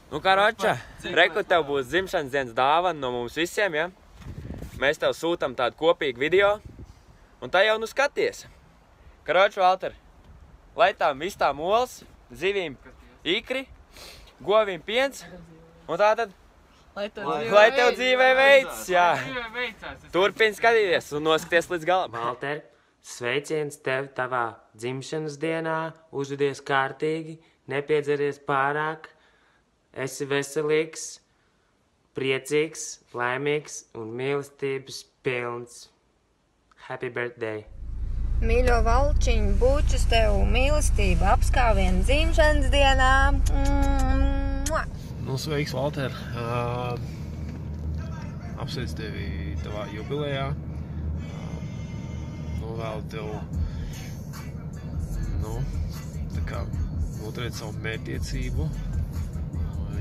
Nu, karoča, reku, tev būs dzimšanas dienas dāvana no mums visiem, ja? Mēs tev sūtam tādu kopīgu video, un tā jau nu skaties. Karoča, Valter, lai tām vistām olas, zivīm ikri, govīm piens, un tātad, lai tev dzīvē veicas, jā. Turpini skatīties un noskaties līdz galam. Valter, sveiciens tev tavā dzimšanas dienā, uzvedies kārtīgi, nepiedzeries pārāk, esi veselīgs, priecīgs, laimīgs un mīlestības pilns. Happy birthday! Mīļo Valčiņ, bučus tev mīlestība, apskāvienu dzimšanas dienā. Nu, sveiks, Valter. Apsveic tevi tavā jubilejā. Novēlu tev, tā kā noturēt savu mērķtiecību,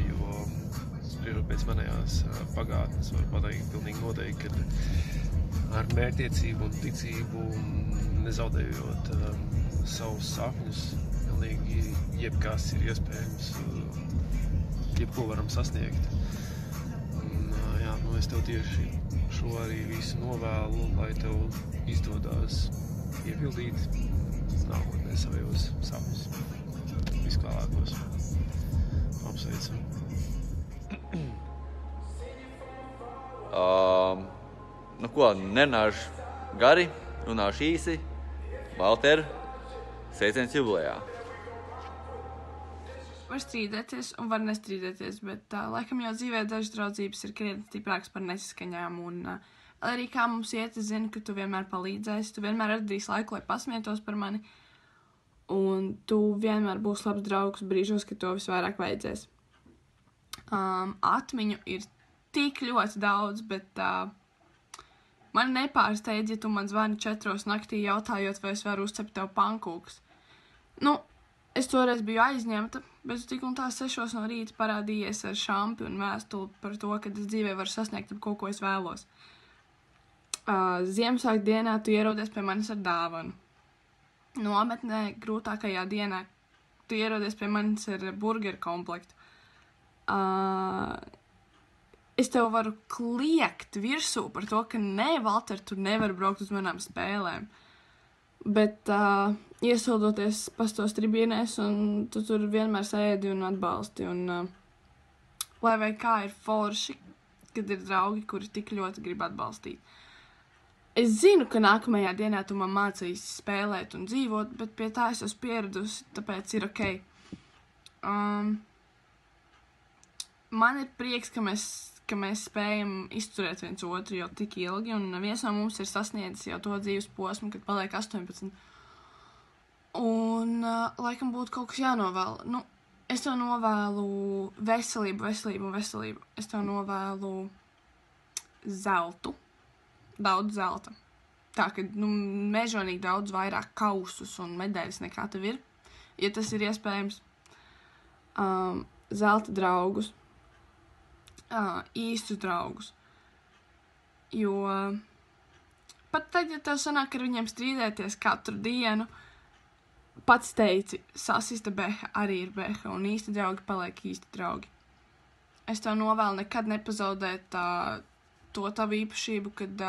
jo spriežot pēc manējās pagātnes var pateikt pilnīgi noteikti, ka ar mērķtiecību un ticību nezaudējot savus sapņus, pilnīgi jebkas ir iespējams, jebko varam sasniegt. Un, jā, es tev tieši šo arī visu novēlu, lai tev izdodās iepildīt nākotnē savējos sapņus. Viskvēlēkos. Apsveicam. Nu ko, nerunāšu gari, runāšu īsi. Valter, sveiciens jubilejā. Var strīdēties un var nestrīdēties, bet laikam jau dzīvē dažas draudzības ir krietni stiprākas par nesaskaņām. Un arī kā mums iet, es zinu, ka tu vienmēr palīdzēsi, tu vienmēr atradīsi laiku, lai pasmietos par mani. Un tu vienmēr būsi labs draugs brīžos, kad to visvairāk vajadzēs. Atmiņu ir tik ļoti daudz, bet man nepārsteidz, ja tu man zvani 4 naktī jautājot, vai es varu uzcept tev pankūkus. Nu, es toreiz biju aizņemta, bet tik un tā 6 no rīta parādījies ar šampi un vēstuli par to, ka es dzīvē varu sasniegt kaut ko es vēlos. Ziemassvētku dienā tu ierodies pie manis ar dāvanu. Nometnē grūtākajā dienā tu ierodies pie manis ar burgeru komplektu. Es tev varu kliegt virsū par to, ka nē, Valter, tu nevari braukt uz manām spēlēm. Bet iesildoties pastos tribīnēs, un tu tur vienmēr sēdi un atbalsti. Un, lai vai kā ir forši, kad ir draugi, kuri tik ļoti grib atbalstīt. Es zinu, ka nākamajā dienā tu man mācīsi spēlēt un dzīvot, bet pie tā es esmu pieradusi, tāpēc ir ok. Man ir prieks, ka mēs spējam izturēt viens otru jau tik ilgi, un viens no mums ir sasniedzis jau to dzīves posmu, kad paliek 18. Un, laikam būtu kaut kas jānovēl. Nu, es tev novēlu veselību. Es tev novēlu zeltu. Daudz zelta. Tā, ka, mežonīgi daudz vairāk kausus un medaļas nekā tev ir, ja tas ir iespējams. Zelta draugus. Īstus draugus. Jo pat tad, ja tev sanāk ar viņiem strīdēties katru dienu, pats teici, sasista beha arī ir beha, un īsti draugi paliek īsti draugi. Es tev novēlu nekad nepazaudēt to tavu īpašību, kad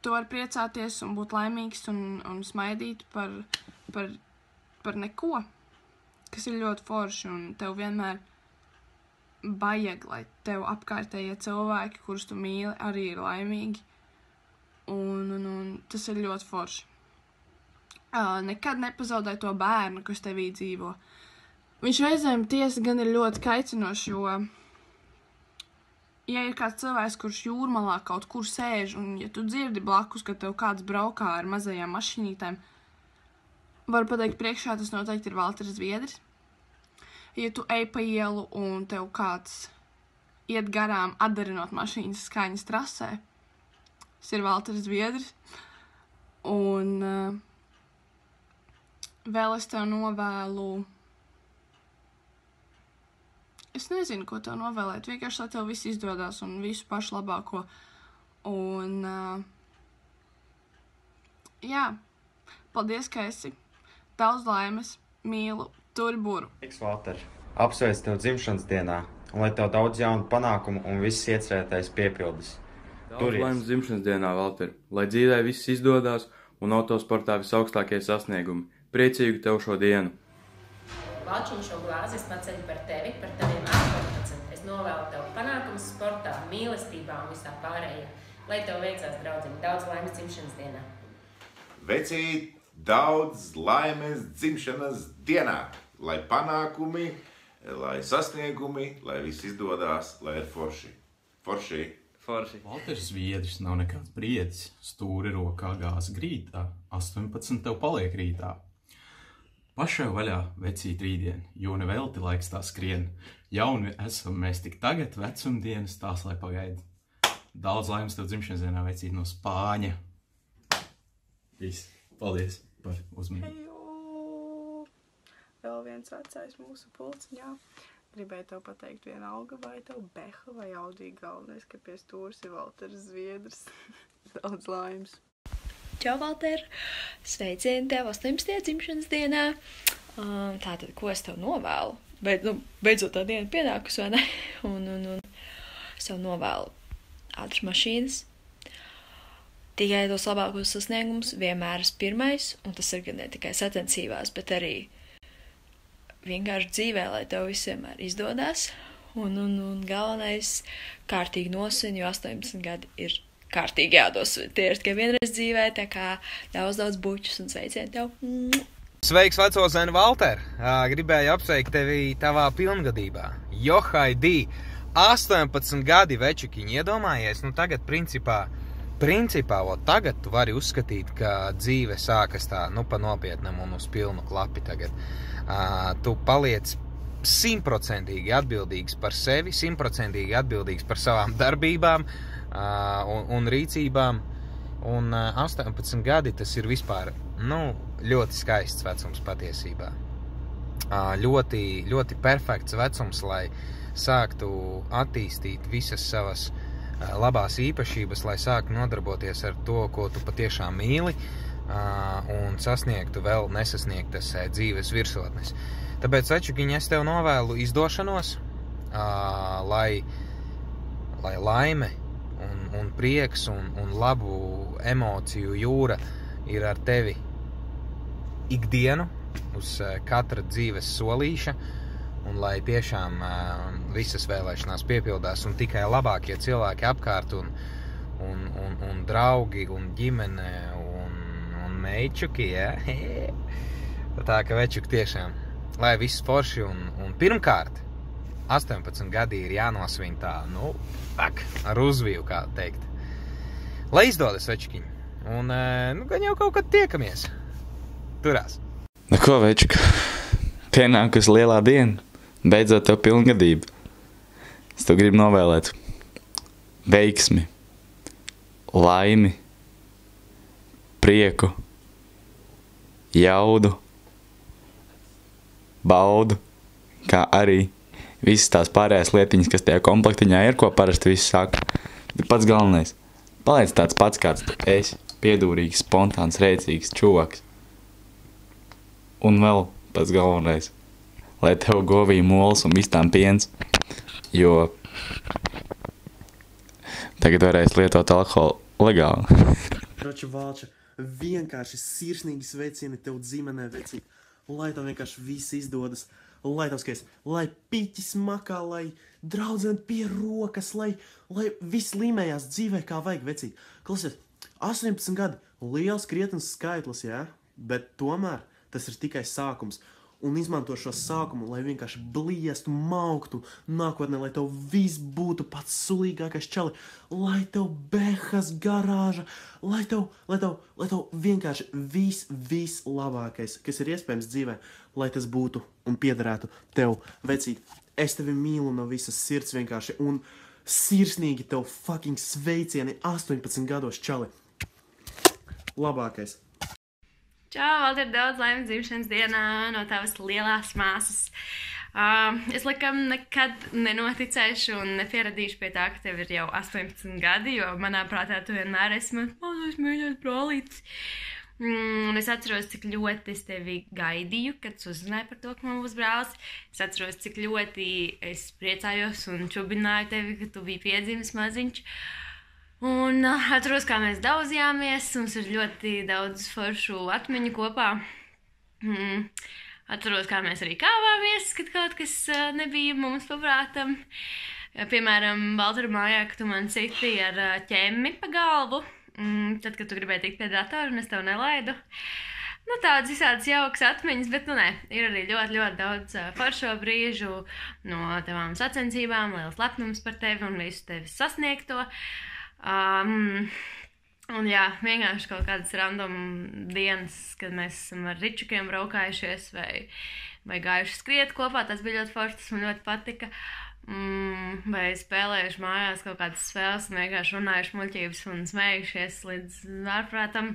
tu vari priecāties un būt laimīgs un smaidīt par neko, kas ir ļoti forši, un tev vienmēr vajag, lai tev apkārtējie cilvēki, kurus tu mīli, arī ir laimīgi. Un tas ir ļoti forši. Nekad nepazaudē to bērnu, kas tevī dzīvo. Viņš reizēm tiesa gan ir ļoti kaicinošs, jo, ja ir kāds cilvēks, kurš jūrmalā kaut kur sēž, un ja tu dzirdi blakus, ka tev kāds braukā ar mazajām mašīnītēm, varu pateikt priekšā, tas noteikti ir Valters Zviedris. Ja tu ej pa ielu un tev kāds iet garām atdarinot mašīnas skaņas trasē, tas ir Valters Zviedris. Un vēl es tev novēlu... Es nezinu, ko tev novēlēt. Vienkārši, lai tev viss izdodās un visu pašu labāko. Un jā, paldies, ka esi. Daudz laimes, mīlu, turi buru. Sveiks, Valter. apsveic tev dzimšanas dienā, un lai tev daudz jaunu panākumu un viss iecerētais piepildīs. Daudz laimes dzimšanas dienā, Valter, lai dzīvē viss izdodas un autosportā visaugstākie sasniegumi. Priecīgu tev šo dienu! Valčiņ, šo glāzi es paceļu par tevi, par taviem 18. Es novēlu tev panākumus sportā, mīlestībā un visā pārējā. Lai tev veicās, draudziņ, daudz laimes dzimšanas dienā. Vecīt, daudz laimes dzimšanas dienā. Lai panākumi, lai sasniegumi, lai viss izdodas, lai ir forši. Forši. Valters Zviedris nav nekāds briedis. Stūri rokā gāz grītā. 18 tev paliek rītā. Pašai vaļā vecīt rītdien, jo nevelti laiks tā skrien. Jauni esam mēs tik tagad, vecumdienas tās, lai pagaida. Daudz laimes tev dzimšanas dienā, vecīt no Spāņa. Viss. Paldies par uzmanību. Vēl viens vecais mūsu pulciņā. Gribēju tev pateikt vienalga, vai tev beha vai audī, galvenais, ka pie stūrs ir Valters Zviedris. Daudz laimes. Čau, Valter! Sveicieni tev 18. dzimšanas dienā. Tātad, ko es tev novēlu? Beidzot tā diena pienākus, vai ne? Un es tev novēlu ātras mašīnas. Tikai tos labākos sasniegumus vienmēr esi pirmais, un tas ir gan ne tikai sacensībās, bet arī vienkārši dzīvē, lai tev viss vienmēr izdodas. Un galvenais kārtīgi nosvin, jo 18 gadi ir kārtīgi jādos. Tie ir tikai vienreiz dzīvē, tā kā daudz bučus un sveicieni tev. Sveiks, veco zēnu Valter! Gribēju apsveikt tevi tavā pilngadībā. Johaidī! 18 gadi večukiņi, iedomājies, tagad principā, tagad tu vari uzskatīt, ka dzīve sākas tā, pa nopietnam un uz pilnu klapi tagad. Tu paliec 100% atbildīgs par sevi, 100% atbildīgs par savām darbībām un rīcībām. Un 18 gadi tas ir vispār, ļoti skaists vecums patiesībā. Ļoti, ļoti perfekts vecums, lai sāktu attīstīt visas savas labās īpašības, lai sāktu nodarboties ar to, ko tu patiešām mīli, un sasniegtu vēl nesasniegtas dzīves virsotnes. Tāpēc, večukiņi, es tev novēlu izdošanos, lai laime un prieks un labu emociju jūra ir ar tevi ikdienu uz katra dzīves solīša, un lai tiešām visas vēlēšanās piepildās un tikai labākie cilvēki apkārt un draugi un ģimene un meičuki, ja? Tā ka večuki tiešām, lai viss forši un pirmkārt 18 gadi ir jānosvin tā, ar uzviju, kā teikt. Lai izdodas, večukiņi. Un, gan jau kaut kad tiekamies. Turās. Ko, večuka? Pienākus lielā diena. Beidzot tev pilngadība. Es tev gribu novēlēt veiksmi, laimi, prieku, jaudu, baudu, kā arī visas tās pārējās lietiņas, kas tajā komplektiņā ir, ko parasti visi saka. Bet pats galvenais, paliec tāds pats, kāds tu esi, piedūrīgs, spontāns, rēcīgs, čuvaks. Un vēl pats galvenais, lai tev govīja mols un vistām piens, jo tagad varēs lietot alkoholu legāli. Kroča Valča, vienkārši sirsnīgi sveicieni tev dzimenē, vecīt, lai tev vienkārši viss izdodas. Lai tev skaies, lai piķis makā, lai draudzene pie rokas, lai viss līmējās dzīvē, kā vajag, vecīt. Klausies, 18 gadi, liels krietnes skaitlis, jā? Bet tomēr tas ir tikai sākums. Un izmanto šo sākumu, lai vienkārši bliestu, mauktu nākotnē, lai tev viss būtu pats sulīgākais čali, lai tev behas garāža, lai tev vienkārši viss labākais, kas ir iespējams dzīvē, lai tas būtu un piederētu tev, vecīt. Es tevi mīlu no visas sirds vienkārši un sirsnīgi tev fucking sveicieni 18 gados, čali. Labākais. Čau, Valter, daudz laimes dzimšanas dienā no tavas lielās māsas. Es laikam nekad nenoticēšu un nepieradīšu pie tā, ka tev ir jau 18 gadi, jo manā prātā tu vienmēr esi mans mazais mīļais brālītis. Un es atceros, cik ļoti es tevi gaidīju, kad tu uzzināji par to, ka man būs brālis. Es atceros, cik ļoti es priecājos un čubināju tevi, ka tu biji piedzimis maziņš. Un atceros, kā mēs daudzījāmies, mums ir ļoti daudz foršu atmiņu kopā. Atceros, kā mēs arī kāvāmies, kad kaut kas nebija mums paprātam. Piemēram, Valtera mājā, ka tu man siti ar ķemmi pa galvu. Tad, kad tu gribēji tikt pie datora un es tev nelaidu. Nu, tādas visādas jaukas atmiņas, bet, nu, nē, ir arī ļoti, ļoti daudz foršo brīžu no tavām sacensībām, liels lepnums par tevi un visu tevis sasniegto. Un jā, vienkārši kaut kādas random dienas, kad mēs esam ar ričukiem braukājušies vai gājuši skriet kopā, tas bija ļoti forši, tas man ļoti patika. Vai spēlējuši mājās kaut kādas spēles un vienkārši runājuši muļķības un smējušies līdz ārprātam.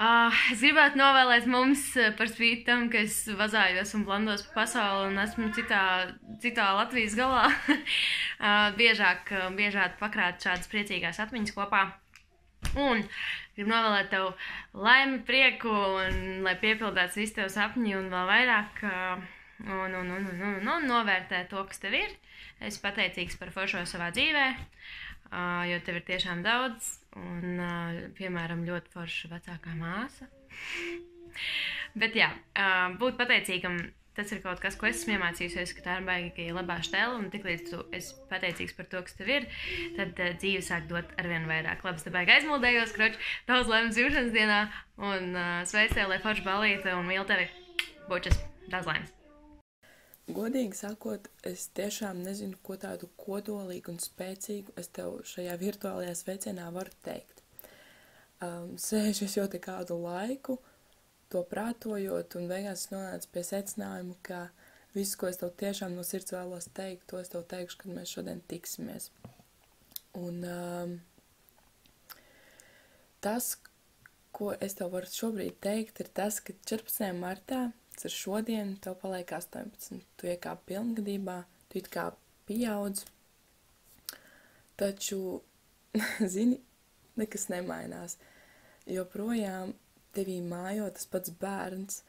Es gribētu novēlēt mums par spīti tam, ka es vazājos un blandos pa pasauli un esmu citā Latvijas galā, biežāk pakrāt šādas priecīgās atmiņas kopā. Un gribu novēlēt tev laimi, prieku un lai piepildāts visi tev sapņi un vēl vairāk un novērtē to, kas tev ir. Es pateicīgs par foršo savā dzīvē, jo tev ir tiešām daudz, un, piemēram, ļoti forša vecākā māsa. Bet jā, būt pateicīgam, tas ir kaut kas, ko esmu iemācījusies, ka tā ir baigi labā štēla, un tiklīdz tu esi pateicīgs par to, kas tev ir, tad dzīve sāk dot arvien vairāk. Labas, te baigi aizmuldējos, kroči, daudz laimes dzimšanas dienā, un sveic tev, lai forša balīte, un mīl tevi, bučas, daudz laimes. Godīgi sakot, es tiešām nezinu, ko tādu kodolīgu un spēcīgu es tev šajā virtuālajā sveicienā varu teikt. Sēžu es jau te kādu laiku, to prātojot, un beigās nonācu pie secinājuma, ka visu, ko es tev tiešām no sirds vēlos teikt, to es tev teikšu, kad mēs šodien tiksimies. Un tas, ko es tev varu šobrīd teikt, ir tas, ka 14. martā ar šodien tev paliek 18. Tu iekāp pilngadībā, tu it kā pieaudz, taču, zini, nekas nemainās. Joprojām tevī mājo tas pats bērns,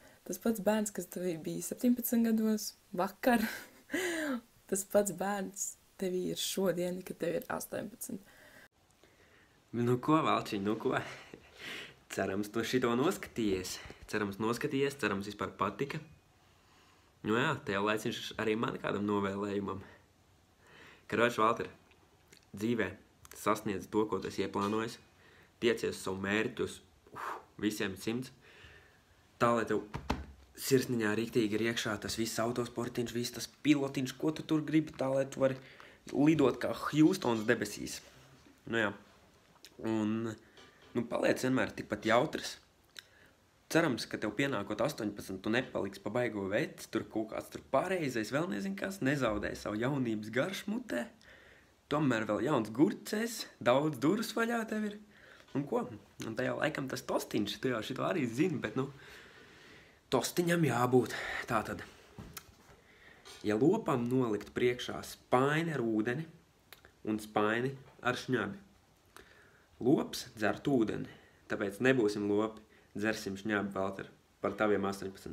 kas tevī bija 17 gados vakar, tas pats bērns tevī ir šodien, kad tev ir 18. Nu ko, Valčiņ, nu ko? Cerams, tu šito noskatījies. Cerams, vispār patika. Nu jā, tev laiciņš arī man kādam novēlējumam. Karoči, Valter, dzīvē sasniedz to, ko tu esi ieplānojis. Tiecies uz savu mērķi, uz visiem 100. Tā, lai tev sirsniņā riktīgi ir iekšā tas viss autosportiņš, viss tas pilotiņš, ko tu tur gribi, tā, lai tu vari lidot kā Hjūstons debesīs. Nu jā, un paliec vienmēr tikpat jautrs. Cerams, ka tev pienākot 18, tu nepaliks pa baigo veci, tur kaut kāds tur pārreizais, vēl nezin kas, nezaudē savu jaunības garšu mutē. Tomēr vēl jauns gurcēs, daudz durus vaļā tev ir. Un ko? Un tajā laikam tas tostiņš, tu jau šito arī zini, bet tostiņam jābūt. Tātad, ja lopam nolikt priekšā spaini ar ūdeni un spaini ar šņabi, lops dzert ūdeni, tāpēc nebūsim lopi, dzersim šņabi, Valter, par taviem 18.